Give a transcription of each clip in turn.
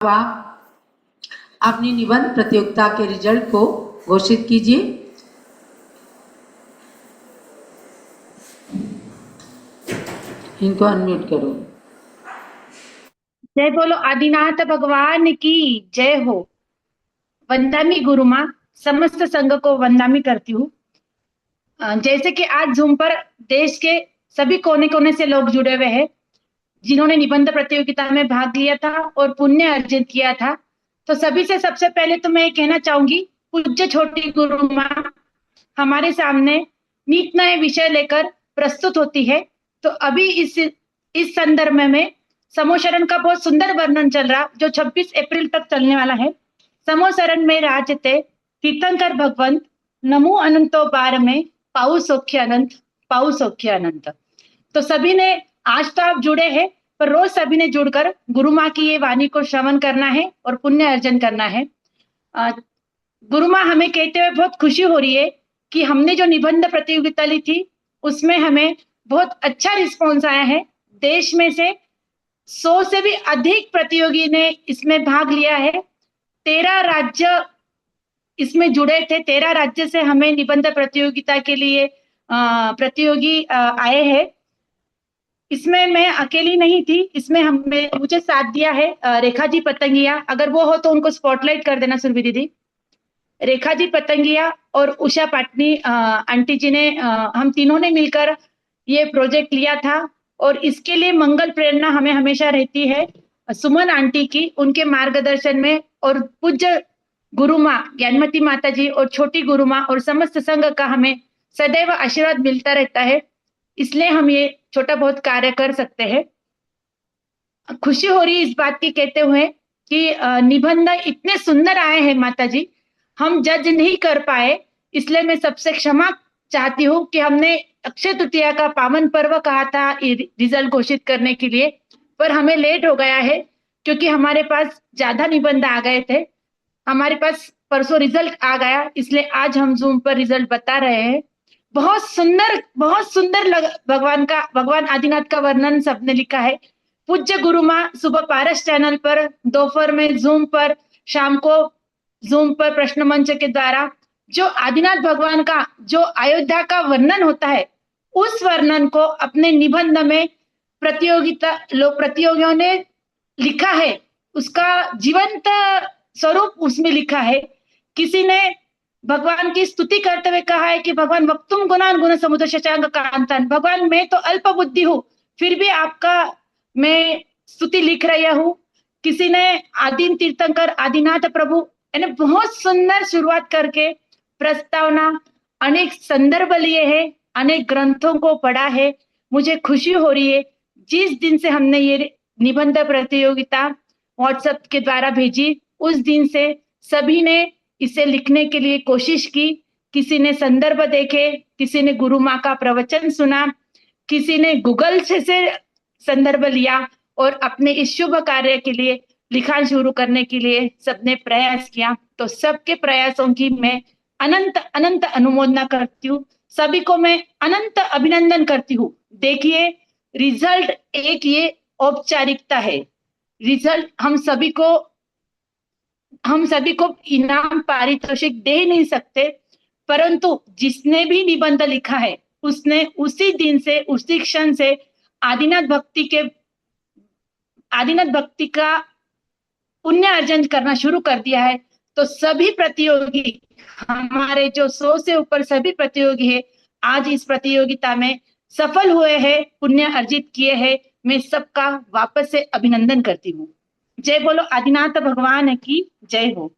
अपनी निबंध प्रतियोगिता के रिजल्ट को घोषित कीजिए। इनको अनम्यूट करो। जय बोलो आदिनाथ भगवान की जय हो। वंदामी गुरु माँ, समस्त संघ को वंदामी करती हूँ। जैसे कि आज जूम पर देश के सभी कोने कोने से लोग जुड़े हुए हैं जिन्होंने निबंध प्रतियोगिता में भाग लिया था और पुण्य अर्जित किया था, तो सभी से सबसे पहले तो मैं ये कहना चाहूंगी, पूज्य छोटी गुरु माँ हमारे सामने नित नए विषय लेकर प्रस्तुत होती है। तो अभी इस संदर्भ में समोशरण का बहुत सुंदर वर्णन चल रहा जो 26 अप्रैल तक चलने वाला है। समोशरण में राजते तीर्थंकर भगवंत नमो अनंतो बार में पाऊ सौख्य अनंत, पाऊ सौख्य अनंत। तो सभी ने आज तो आप जुड़े हैं, पर रोज सभी ने जुड़कर गुरु माँ की ये वाणी को श्रवण करना है और पुण्य अर्जन करना है। गुरु माँ हमें कहते हुए बहुत खुशी हो रही है कि हमने जो निबंध प्रतियोगिता ली थी उसमें हमें बहुत अच्छा रिस्पॉन्स आया है। देश में से 100 से भी अधिक प्रतियोगी ने इसमें भाग लिया है। 13 राज्य इसमें जुड़े थे। 13 राज्य से हमें निबंध प्रतियोगिता के लिए प्रतियोगी आए हैं। इसमें मैं अकेली नहीं थी, इसमें मुझे साथ दिया है रेखा जी पतंगिया। अगर वो हो तो उनको स्पॉटलाइट कर देना सुरभि दीदी। रेखा जी पतंगिया और उषा पाटनी आंटी जी ने हम तीनों ने मिलकर ये प्रोजेक्ट लिया था और इसके लिए मंगल प्रेरणा हमें हमेशा रहती है सुमन आंटी की, उनके मार्गदर्शन में, और पूज्य गुरु माँ ज्ञानमती माता जी और छोटी गुरु माँ और समस्त संघ का हमें सदैव आशीर्वाद मिलता रहता है। इसलिए हम ये छोटा बहुत कार्य कर सकते हैं। खुशी हो रही है इस बात की कहते हुए कि निबंध इतने सुंदर आए हैं माता जी, हम जज नहीं कर पाए, इसलिए मैं सबसे क्षमा चाहती हूँ कि हमने अक्षय तृतीया का पावन पर्व कहा था रिजल्ट घोषित करने के लिए, पर हमें लेट हो गया है क्योंकि हमारे पास ज्यादा निबंध आ गए थे। हमारे पास परसों रिजल्ट आ गया, इसलिए आज हम जूम पर रिजल्ट बता रहे हैं। बहुत सुंदर भगवान आदिनाथ का वर्णन सबने लिखा है। पूज्य गुरु माँ सुबह पारस चैनल पर, दोपहर में जूम पर, शाम को जूम पर प्रश्न मंच के द्वारा जो आदिनाथ भगवान का जो अयोध्या का वर्णन होता है, उस वर्णन को अपने निबंध में प्रतियोगियों ने लिखा है। उसका जीवंत स्वरूप उसमें लिखा है। किसी ने भगवान की स्तुति करते हुए कहा है कि भगवान वक्तुम गुणान गुण समुद्र शशांक कांतन, भगवान मैं तो अल्प बुद्धि हूं फिर भी आपका मैं स्तुति लिख रहा हूं। किसी ने आदिम तीर्थंकर आदिनाथ प्रभु, यानी बहुत सुंदर शुरुआत करके प्रस्तावना, अनेक संदर्भ लिए हैं, अनेक ग्रंथों को पढ़ा है। मुझे खुशी हो रही है जिस दिन से हमने ये निबंध प्रतियोगिता व्हाट्सएप के द्वारा भेजी, उस दिन से सभी ने इसे लिखने के लिए कोशिश की। किसी ने संदर्भ देखे, किसी ने गुरु माँ का प्रवचन सुना, किसी ने गूगल से संदर्भ लिया और अपने इस शुभ कार्य के लिए लिखा शुरू करने के लिए सबने प्रयास किया। तो सबके प्रयासों की मैं अनंत अनंत अनुमोदना करती हूँ। सभी को मैं अनंत अभिनंदन करती हूँ। देखिए, रिजल्ट एक ये औपचारिकता है। रिजल्ट हम सभी को इनाम पारितोषिक दे नहीं सकते, परंतु जिसने भी निबंध लिखा है उसने उसी दिन से, उसी क्षण से आदिनाथ भक्ति का पुण्य अर्जन करना शुरू कर दिया है। तो सभी प्रतियोगी, हमारे जो 100 से ऊपर सभी प्रतियोगी है, आज इस प्रतियोगिता में सफल हुए हैं, पुण्य अर्जित किए हैं। मैं सबका वापस से अभिनंदन करती हूँ। जय बोलो आदिनाथ भगवान की जय हो।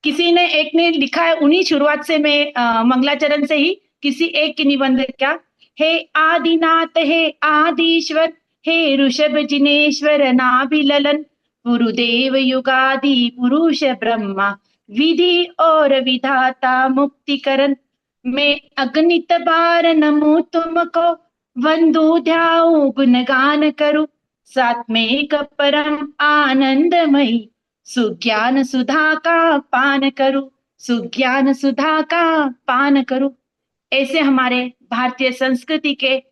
एक ने लिखा है, उन्हीं शुरुआत से मैं मंगलाचरण से ही किसी एक की निबंध क्या, हे आदिनाथ हे आदिश्वर, हे ऋषभ जिनेश्वर नाभिललन, गुरुदेव युगादि पुरुष ब्रह्मा, विधि और विधाता मुक्तिकरण, मैं अगणित बार नमो तुमको, वंदू ध्याऊ गुणगान करूं, सात्मिक परम आनंदमयी, सुज्ञान सुधा का पान करूं, सुज्ञान सुधा का पान करूं। ऐसे हमारे भारतीय संस्कृति के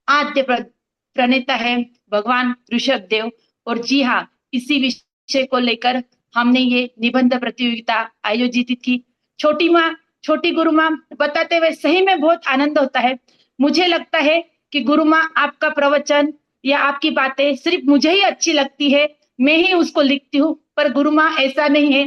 आद्य प्रणेता है भगवान ऋषभ देव। और जी हाँ, इसी विषय को लेकर हमने ये निबंध प्रतियोगिता आयोजित की। छोटी गुरु माँ बताते हुए सही में बहुत आनंद होता है। मुझे लगता है कि गुरु माँ आपका प्रवचन या आपकी बातें सिर्फ मुझे ही अच्छी लगती है, मैं ही उसको लिखती हूँ, पर गुरु माँ ऐसा नहीं है।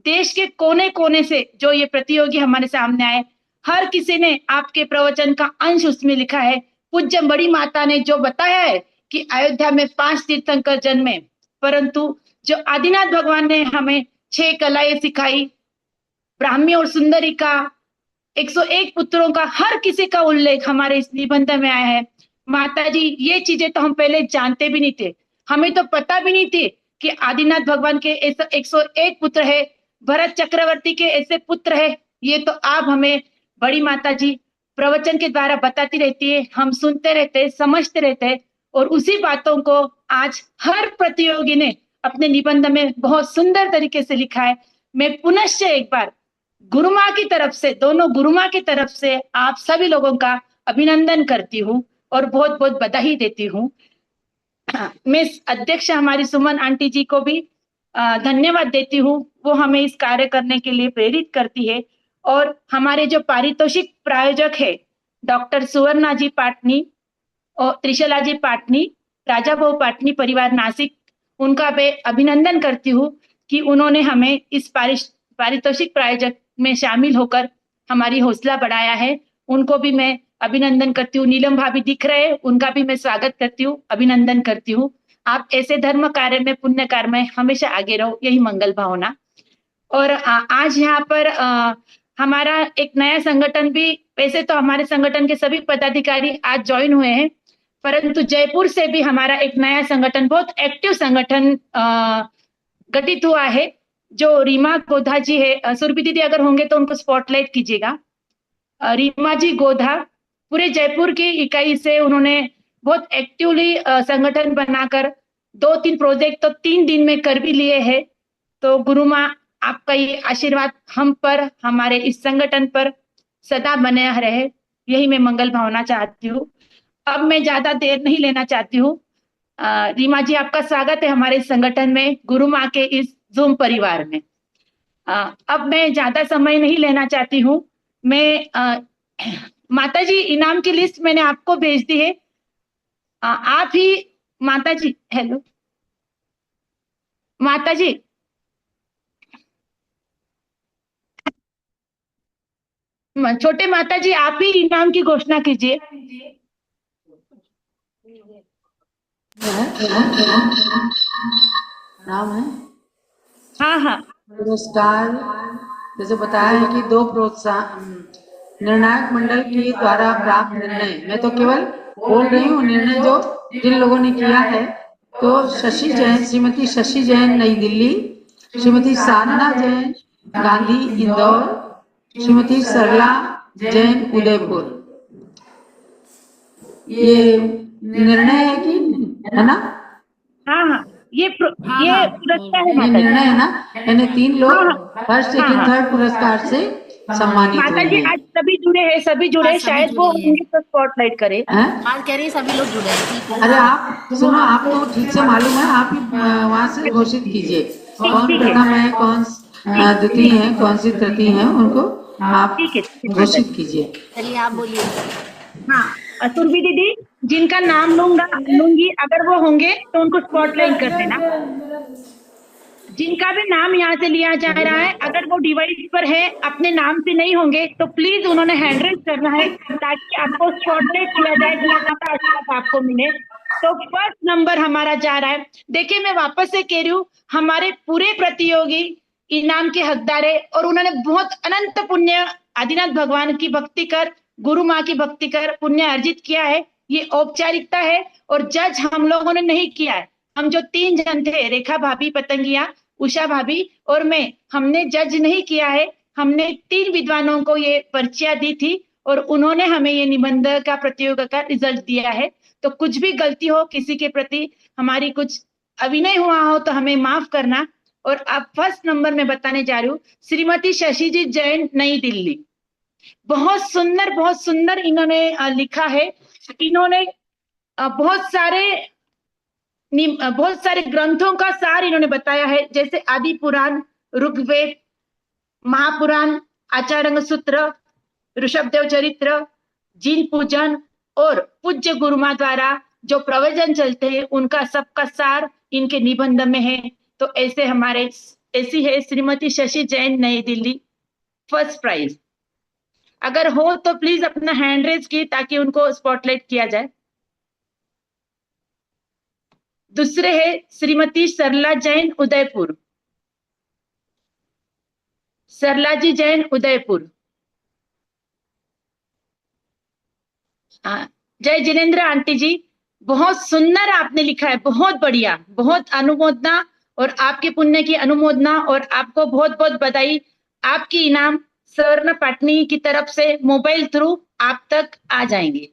देश के कोने कोने से जो ये प्रतियोगी हमारे सामने आए, हर किसी ने आपके प्रवचन का अंश उसमें लिखा है। पूज्य बड़ी माता ने जो बताया है कि अयोध्या में 5 तीर्थंकर जन्मे, परंतु जो आदिनाथ भगवान ने हमें 6 कलाएं सिखाई, ब्राह्मी और सुंदरी का, 101 पुत्रों का, हर किसी का उल्लेख हमारे इस निबंध में आया है। माता जी, ये चीजें तो हम पहले जानते भी नहीं थे, हमें तो पता भी नहीं थी कि आदिनाथ भगवान के ऐसे 101 पुत्र है, भरत चक्रवर्ती के ऐसे पुत्र है। ये तो आप हमें बड़ी माता जी प्रवचन के द्वारा बताती रहती है, हम सुनते रहते हैं, समझते रहते हैं, और उसी बातों को आज हर प्रतियोगी ने अपने निबंध में बहुत सुंदर तरीके से लिखा है। मैं पुनश्च एक बार गुरु माँ की तरफ से, दोनों गुरु माँ की तरफ से आप सभी लोगों का अभिनंदन करती हूँ और बहुत बहुत बधाई देती हूँ। मैं अध्यक्ष हमारी सुमन आंटी जी को भी धन्यवाद देती हूँ, वो हमें इस कार्य करने के लिए प्रेरित करती है। और हमारे जो पारितोषिक प्रायोजक है, डॉक्टर सुवर्णा जी पाटनी और त्रिशला जी पाटनी, राजा बहु पाटनी परिवार नासिक, उनका मैं अभिनंदन करती हूँ कि उन्होंने हमें इस पारितोषिक प्रायोजक में शामिल होकर हमारी हौसला बढ़ाया है। उनको भी मैं अभिनंदन करती हूँ। नीलम भाभी दिख रहे हैं, उनका भी मैं स्वागत करती हूँ, अभिनंदन करती हूँ। आप ऐसे धर्म कार्य में, पुण्य कार्य में हमेशा आगे रहो, यही मंगल भावना। और आज यहाँ पर हमारा एक नया संगठन भी, वैसे तो हमारे संगठन के सभी पदाधिकारी आज ज्वाइन हुए हैं, परंतु जयपुर से भी हमारा एक नया संगठन, बहुत एक्टिव संगठन गठित हुआ है, जो रीमा गोधा जी है। सुरभि दीदी अगर होंगे तो उनको स्पॉटलाइट कीजिएगा। रीमा जी गोधा पूरे जयपुर की इकाई से उन्होंने बहुत एक्टिवली संगठन बनाकर 2-3 प्रोजेक्ट तो 3 दिन में कर भी लिए हैं। तो गुरु माँ, आपका ये आशीर्वाद हम पर, हमारे इस संगठन पर सदा बने रहे, यही मैं मंगल भावना चाहती हूँ। अब मैं ज्यादा देर नहीं लेना चाहती हूँ। रीमा जी, आपका स्वागत है हमारे संगठन में, गुरु माँ के इस जूम परिवार में। अब मैं ज्यादा समय नहीं लेना चाहती हूँ। मैं माता जी, इनाम की लिस्ट मैंने आपको भेज दी है। आप ही माता जी, हेलो माता जी, छोटे माता जी, आप ही इनाम की घोषणा कीजिए। नाम है हाँ हाँ पुरस्कार। जैसे बताया है कि 2 प्रोत्साहन निर्णायक मंडल के द्वारा प्राप्त निर्णय, मैं तो केवल बोल रही हूँ निर्णय जो जिन लोगों ने किया है। तो शशि जैन, श्रीमती शशि जैन नई दिल्ली, श्रीमती साधना जैन गांधी इंदौर, श्रीमती सरला जैन उदयपुर। ये निर्णय है कि, है ना? हाँ हाँ, ये पुरस्कार है ये माता जी। निर्णय है ना, यानी 3 लोग हाँ, हाँ, फर्स्ट, हाँ, सेकंड, हाँ। थर्ड पुरस्कार से सम्मानित माता हुए जी, हैं। आज सभी जुड़े हैं, सभी जुड़े हैं, हाँ, सभी शायद जुड़े वो हैं। होंगे तो स्पॉटलाइट करे। हैं? बात कह रही है, सभी लोग जुड़े हैं, ठीक है। अरे आप सुनो, आपको ठीक से मालूम है, आप ही वहाँ से घोषित कीजिए कौन ठीक है। प्रथम है, कौन द्वितीय है, कौन सी तृतीय है, उनको आप ठीक है, ठीक है, माता घोषित जी। कीजिए। चलिए आप बोलिए। हाँ, सुरभि दीदी, जिनका नाम लूंगी, अगर वो होंगे तो उनको स्पॉटलाइट कर देना। जिनका भी नाम यहाँ से लिया जा रहा है, अगर वो डिवाइस पर है, अपने नाम से नहीं होंगे, तो प्लीज उन्होंने हैंड रेज करना है, ताकि आपको स्पॉटलाइट किया जाए, गुरु माँ का आशीर्वाद आपको मिले। तो फर्स्ट नंबर हमारा जा रहा है। देखिए, मैं वापस से कह रही हूँ, हमारे पूरे प्रतियोगी इनाम के हकदार है, और उन्होंने बहुत अनंत पुण्य आदिनाथ भगवान की भक्ति कर, गुरु माँ की भक्ति कर पुण्य अर्जित किया है। ये औपचारिकता है, और जज हम लोगों ने नहीं किया है। हम जो 3 जन थे, रेखा भाभी पतंगिया, उषा भाभी और मैं, हमने जज नहीं किया है। हमने 3 विद्वानों को ये पर्चियां दी थी, और उन्होंने हमें ये निबंध का प्रतियोगिता का रिजल्ट दिया है। तो कुछ भी गलती हो किसी के प्रति, हमारी कुछ अभिनय हुआ हो, तो हमें माफ करना। और अब फर्स्ट नंबर में बताने जा रही हूँ, श्रीमती शशि जी जैन नई दिल्ली। बहुत सुंदर इन्होंने लिखा है। इन्होंने बहुत सारे बहुत सारे ग्रंथों का सार इन्होंने बताया है, जैसे आदि पुराण, ऋग्वेद, महापुराण, आचार्य सूत्र, ऋषभदेव चरित्र, जिन पूजन और पूज्य गुरुमा द्वारा जो प्रवचन चलते हैं उनका सबका सार इनके निबंध में है। तो ऐसी है श्रीमती शशि जैन, नई दिल्ली, फर्स्ट प्राइज। अगर हो तो प्लीज अपना हैंड रेज की ताकि उनको स्पॉटलाइट किया जाए। दूसरे है श्रीमती सरला जैन, उदयपुर, सरला जी जैन, उदयपुर। जय जिनेन्द्र आंटी जी, बहुत सुंदर आपने लिखा है, बहुत बढ़िया, बहुत अनुमोदना और आपके पुण्य की अनुमोदना, और आपको बहुत बहुत बधाई। आपकी इनाम स्वर्ण पाटनी की तरफ से मोबाइल थ्रू आप तक आ जाएंगे।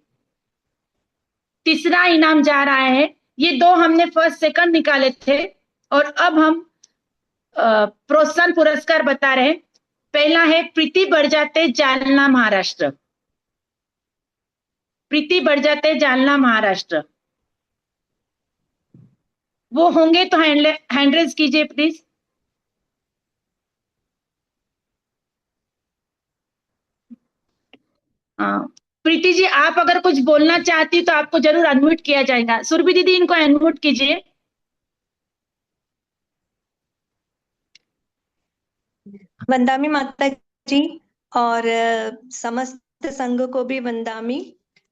तीसरा इनाम जा रहा है, ये दो हमने फर्स्ट सेकंड निकाले थे और अब हम प्रोत्साहन पुरस्कार बता रहे हैं। पहला है प्रीति बड़जाते, जालना, महाराष्ट्र। प्रीति बड़जाते, जालना, महाराष्ट्र। वो होंगे तो हैंड रेज कीजिए प्लीज। प्रीति जी, आप अगर कुछ बोलना चाहती तो आपको जरूर अनम्यूट किया जाएगा। सुरभि दीदी, इनको अनम्यूट कीजिए। वंदामी माता जी और समस्त संघ को भी वंदामी।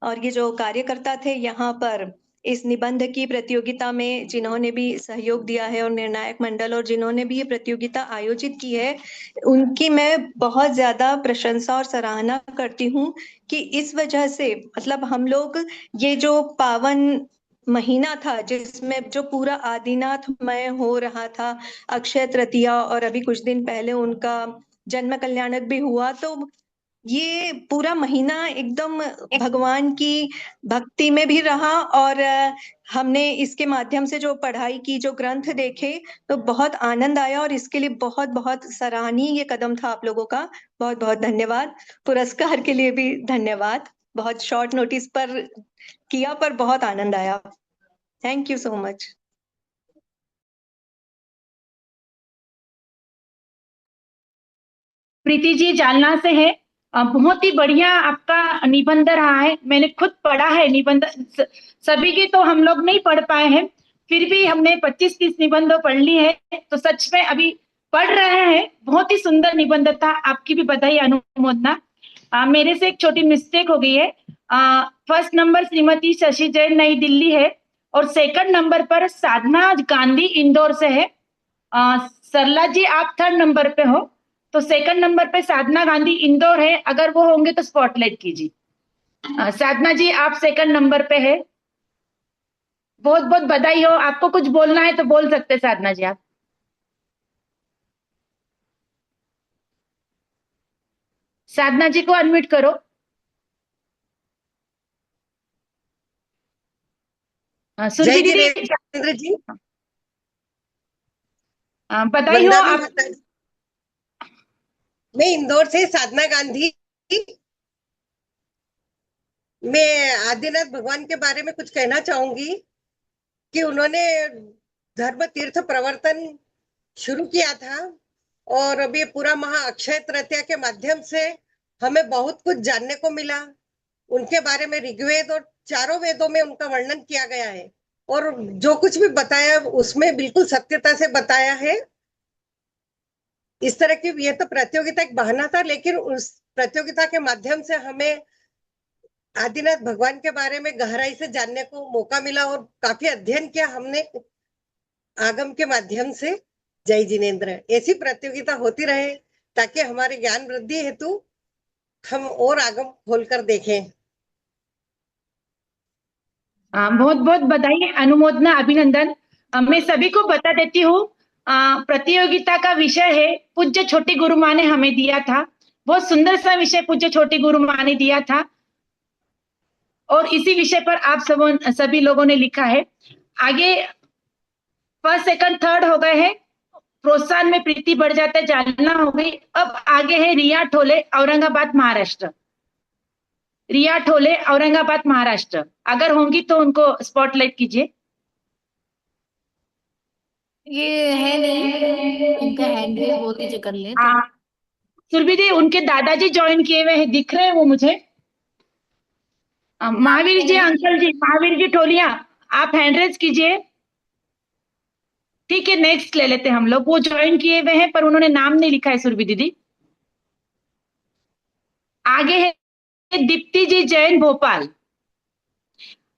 और ये जो कार्यकर्ता थे यहाँ पर इस निबंध की प्रतियोगिता में जिन्होंने भी सहयोग दिया है, और निर्णायक मंडल, और जिन्होंने भी ये प्रतियोगिता आयोजित की है, उनकी मैं बहुत ज्यादा प्रशंसा और सराहना करती हूँ कि इस वजह से मतलब हम लोग ये जो पावन महीना था जिसमें जो पूरा आदिनाथमय हो रहा था, अक्षय तृतीया और अभी कुछ दिन पहले उनका जन्म कल्याणक भी हुआ, तो ये पूरा महीना एकदम भगवान की भक्ति में भी रहा। और हमने इसके माध्यम से जो पढ़ाई की, जो ग्रंथ देखे, तो बहुत आनंद आया, और इसके लिए बहुत बहुत सराहनीय ये कदम था आप लोगों का। बहुत बहुत धन्यवाद। पुरस्कार के लिए भी धन्यवाद। बहुत शॉर्ट नोटिस पर किया, पर बहुत आनंद आया। Thank you so much. Preeti ji Jalna से है। बहुत ही बढ़िया आपका निबंध रहा है, मैंने खुद पढ़ा है निबंध। सभी की तो हम लोग नहीं पढ़ पाए हैं, फिर भी हमने 25-30 निबंध पढ़ ली है, तो सच में अभी पढ़ रहे हैं। बहुत ही सुंदर निबंध था, आपकी भी बधाई, अनुमोदना। मेरे से एक छोटी मिस्टेक हो गई है। फर्स्ट नंबर श्रीमती शशि जैन, नई दिल्ली है, और सेकंड नंबर पर साधना गांधी, इंदौर से है। सरला जी, आप थर्ड नंबर पे हो, तो सेकंड नंबर पे साधना गांधी, इंदौर है। अगर वो होंगे तो स्पॉटलाइट कीजिए। साधना जी, आप सेकंड नंबर पे है, बहुत बहुत बधाई हो। आपको कुछ बोलना है तो बोल सकते हैं साधना जी आप। साधना जी को अनम्यूट करो। सुरभि जय दीदी, जिनेंद्र जी, बधाई हो वंदामी आप। माता जी। मैं इंदौर से साधना गांधी। मैं आदिनाथ भगवान के बारे में कुछ कहना चाहूंगी कि उन्होंने धर्म तीर्थ प्रवर्तन शुरू किया था, और अभी पूरा महा अक्षय तृतीया के माध्यम से हमें बहुत कुछ जानने को मिला। उनके बारे में ऋग्वेद और चारों वेदों में उनका वर्णन किया गया है, और जो कुछ भी बताया उसमें बिल्कुल सत्यता से बताया है। इस तरह की ये तो प्रतियोगिता एक बहाना था, लेकिन उस प्रतियोगिता के माध्यम से हमें आदिनाथ भगवान के बारे में गहराई से जानने को मौका मिला, और काफी अध्ययन किया हमने आगम के माध्यम से। जय जिनेंद्र। ऐसी प्रतियोगिता होती रहे ताकि हमारे ज्ञान वृद्धि हेतु हम और आगम खोलकर देखें। बहुत बहुत बधाई, अनुमोदना, अभिनंदन। मैं सभी को बता देती हूँ, प्रतियोगिता का विषय है पूज्य छोटी गुरु माँ ने हमें दिया था। बहुत सुंदर सा विषय पूज्य छोटी गुरु माँ ने दिया था, और इसी विषय पर आप सभी लोगों ने लिखा है। आगे फर्स्ट सेकंड थर्ड हो गए हैं। प्रोत्साहन में प्रीति बढ़ जाता है, जालना हो गई। अब आगे है रिया ठोले, औरंगाबाद, महाराष्ट्र। रिया ठोले, औरंगाबाद, महाराष्ट्र। अगर होंगी तो उनको स्पॉटलाइट कीजिए। ये है नहीं, इनका हैंड रेज बोल दीजिए कर ले तो। हाँ, सुरभि जी उनके दादाजी ज्वाइन किए हुए हैं, दिख रहे हैं वो मुझे। महावीर जी, अंकल जी, महावीर जी टोलिया, आप हैंड रेज कीजिए। ठीक है, नेक्स्ट ले लेते हैं हम लोग। वो ज्वाइन किए हुए हैं पर उन्होंने नाम नहीं लिखा है सुरभि दीदी। आगे है दीप्ति जी जैन भोपाल।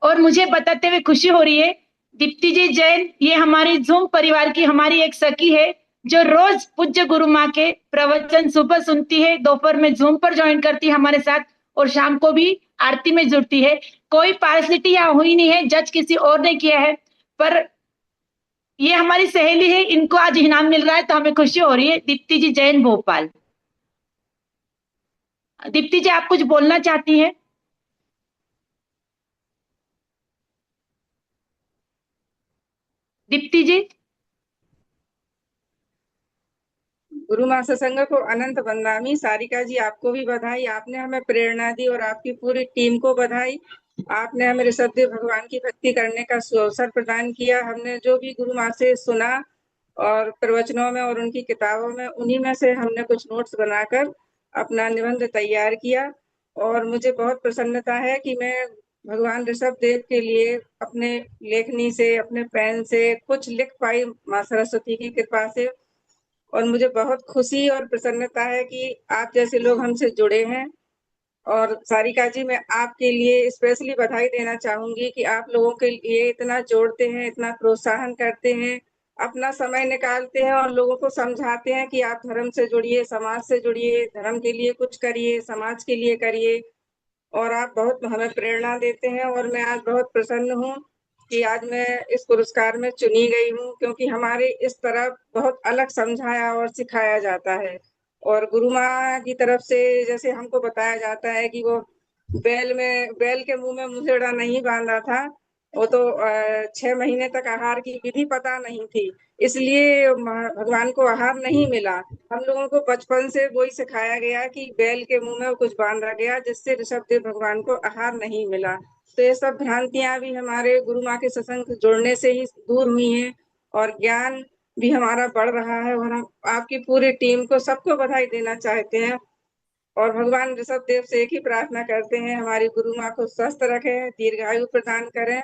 और मुझे बताते हुए खुशी हो रही है, दीप्ति जी जैन ये हमारी जूम परिवार की हमारी एक सखी है, जो रोज पूज्य गुरु माँ के प्रवचन सुबह सुनती है, दोपहर में जूम पर ज्वाइन करती है हमारे साथ, और शाम को भी आरती में जुड़ती है। कोई पार्सलिटी यहाँ हुई नहीं है, जज किसी और ने किया है, पर ये हमारी सहेली है, इनको आज इनाम मिल रहा है तो हमें खुशी हो रही है। दीप्ति जी जैन भोपाल। दीप्ति जी आप कुछ बोलना चाहती हैं? दीप्ति जी। गुरु माँ सत्संग को अनंत वंदामी। सारिका जी आपको भी बधाई, आपने हमें प्रेरणा दी और आपकी पूरी टीम को बधाई। आपने हमें ऋषभदेव भगवान की भक्ति करने का सुअवसर प्रदान किया। हमने जो भी गुरु माँ से सुना और प्रवचनों में और उनकी किताबों में, उन्हीं में से हमने कुछ नोट्स बनाकर अपना निबंध तैयार किया। और मुझे बहुत प्रसन्नता है कि मैं भगवान ऋषभ देव के लिए अपने लेखनी से, अपने पेन से कुछ लिख पाई माँ सरस्वती की कृपा से। और मुझे बहुत खुशी और प्रसन्नता है कि आप जैसे लोग हमसे जुड़े हैं। और सारिका जी, मैं आपके लिए स्पेशली बधाई देना चाहूंगी कि आप लोगों के लिए इतना जोड़ते हैं, इतना प्रोत्साहन करते हैं, अपना समय निकालते हैं और लोगों को समझाते हैं कि आप धर्म से जुड़िए, समाज से जुड़िए, धर्म के लिए कुछ करिए, समाज के लिए करिए। और आप बहुत हमें प्रेरणा देते हैं। और मैं आज बहुत प्रसन्न हूँ कि आज मैं इस पुरस्कार में चुनी गई हूँ, क्योंकि हमारे इस तरफ बहुत अलग समझाया और सिखाया जाता है। और गुरु माँ की तरफ से जैसे हमको बताया जाता है कि वो बैल के मुंह में मुसेड़ा नहीं बांधा था, वो तो 6 महीने तक आहार की विधि पता नहीं थी, इसलिए भगवान को आहार नहीं मिला। हम लोगों को बचपन से वही सिखाया गया कि बैल के मुंह में कुछ बांधा गया, जिससे ऋषभदेव भगवान को आहार नहीं मिला। तो ये सब भ्रांतियां भी हमारे गुरु माँ के सत्संग से जुड़ने से ही दूर हुई हैं और ज्ञान भी हमारा बढ़ रहा है। और हम आपकी पूरी टीम को, सबको बधाई देना चाहते हैं। और भगवान ऋषभ देव से एक ही प्रार्थना करते हैं, हमारी गुरु माँ को स्वस्थ रखें, दीर्घायु प्रदान करें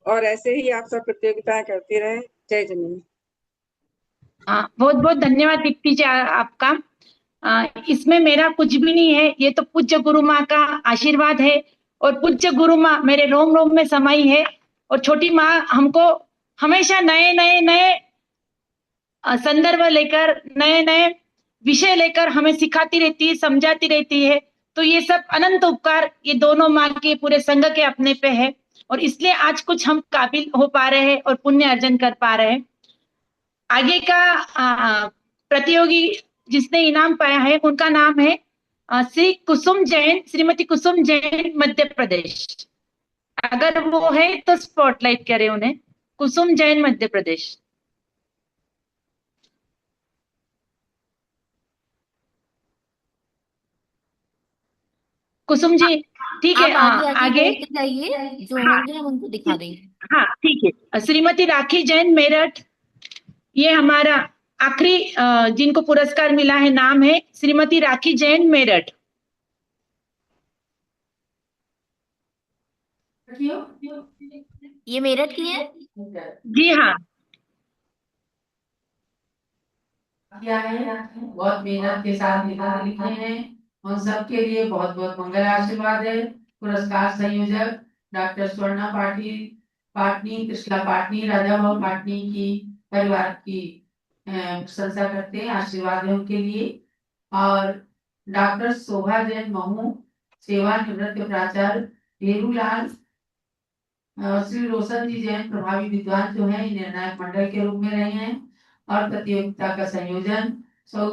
और ऐसे ही आप सब प्रतियोगिताएं करती रहें। जय जननी। बहुत बहुत धन्यवाद दीप्ति जी आपका। इसमें मेरा कुछ भी नहीं है, ये तो पूज्य गुरु माँ का आशीर्वाद है। और पूज्य गुरु माँ मेरे रोम रोम में समाई है। और छोटी माँ हमको हमेशा नए नए नए संदर्भ लेकर, नए नए विषय लेकर हमें सिखाती रहती है, समझाती रहती है। तो ये सब अनंत उपकार ये दोनों माँ के पूरे संघ के अपने पे है, और इसलिए आज कुछ हम काबिल हो पा रहे हैं और पुण्य अर्जन कर पा रहे हैं। आगे का प्रतियोगी जिसने इनाम पाया है उनका नाम है श्री कुसुम जैन, श्रीमती कुसुम जैन, मध्य प्रदेश। अगर वो है तो स्पॉटलाइट करें उन्हें। कुसुम जैन, मध्य प्रदेश। कुसुम जी, ठीक है। आप आगे आगे आगे। बोलते जाइए, जो हाँ, होंगे हम उनको दिखा देंगे। हाँ ठीक है। श्रीमती राखी जैन, मेरठ। ये हमारा आखिरी जिनको पुरस्कार मिला है नाम है श्रीमती राखी जैन, मेरठ। ये मेरठ की है। जी हाँ। किया है, बहुत मेहनत के साथ निबंध लिखे हैं। उन सबके लिए बहुत बहुत मंगल आशीर्वाद है। पुरस्कार संयोजक डॉक्टर स्वर्णा पाटिल, पाटनी, कृष्णा पाटनी, राजा भाव पाटनी की परिवार की प्रशंसा करते हैं, आशीर्वाद है उनके लिए। और डॉक्टर शोभा जैन महू, सेवानिवृत्त प्राचार्य, भेरूलाल श्री रोशन जी जैन, प्रभावी विद्वान जो है निर्णायक मंडल के रूप में रहे हैं। और प्रतियोगिता का संयोजन सौ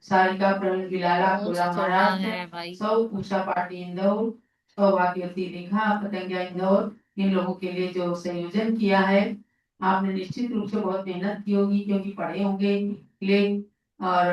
सारिका प्रवीण बिलाला कोला महाराष्ट्र, सौ उषा पाटी इंदौर, सौभाग्यवती रेखा पतंगिया इंदौर, इन लोगों के लिए जो संयोजन किया है। आपने निश्चित रूप से बहुत मेहनत की होगी, क्योंकि पढ़े होंगे और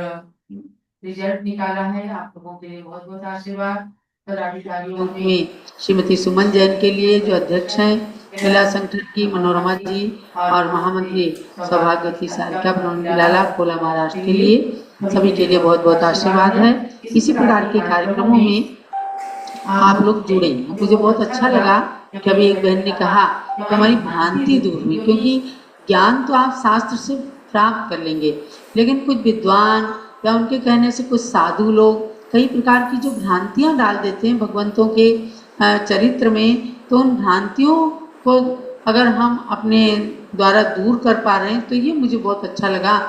रिजल्ट निकाला है। आप लोगों के लिए बहुत बहुत आशीर्वाद। पदाधिकारियों में श्रीमती सुमन जैन के लिए जो अध्यक्ष हैं, महिला संगठन की मनोरमा जी और महामंत्री सौभाग्यवती सारिका ब्रह्मलीला कोला महाराष्ट्र के लिए सभी के लिए बहुत बहुत आशीर्वाद है। इसी प्रकार के कार्यक्रमों में आप लोग जुड़े। मुझे बहुत अच्छा लगा कि अभी एक बहन ने कहा कि हमारी भ्रांति दूर हुई, क्योंकि ज्ञान तो आप शास्त्र से प्राप्त कर लेंगे, लेकिन कुछ विद्वान या उनके कहने से कुछ साधु लोग कई प्रकार की जो भ्रांतियां डाल देते हैं भगवंतों के चरित्र में, तो उन भ्रांतियों को अगर हम अपने द्वारा दूर कर पा रहे हैं तो ये मुझे बहुत अच्छा लगा।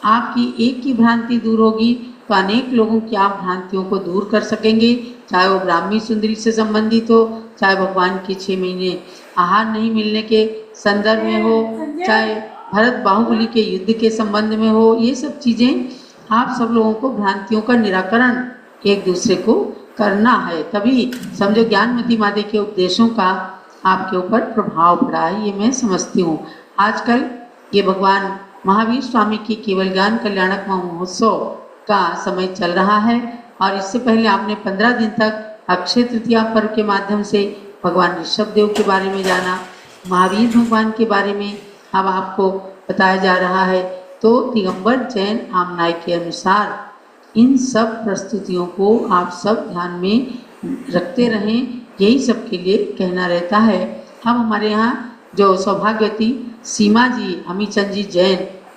आपकी एक की भ्रांति दूर होगी तो अनेक लोगों की आप भ्रांतियों को दूर कर सकेंगे, चाहे वो ब्राह्मी सुंदरी से संबंधित हो, चाहे भगवान के 6 महीने आहार नहीं मिलने के संदर्भ में हो, चाहे भरत बाहुबली के युद्ध के संबंध में हो। ये सब चीजें आप सब लोगों को भ्रांतियों का निराकरण एक दूसरे को करना है, तभी समझो ज्ञानमती माता के उपदेशों का आपके ऊपर प्रभाव पड़ा है, ये मैं समझती हूँ। आजकल ये भगवान महावीर स्वामी की केवल ज्ञान कल्याणक महोत्सव का समय चल रहा है और इससे पहले आपने 15 दिन तक अक्षय तृतीया पर्व के माध्यम से भगवान ऋषभ देव के बारे में जाना, महावीर भगवान के बारे में अब आपको बताया जा रहा है। तो दिगंबर जैन आमनाय के अनुसार इन सब प्रस्तुतियों को आप सब ध्यान में रखते रहें, यही सबके लिए कहना रहता है। अब हमारे यहाँ जो सौभाग्यवती सीमा जी अमीचंद जी जैन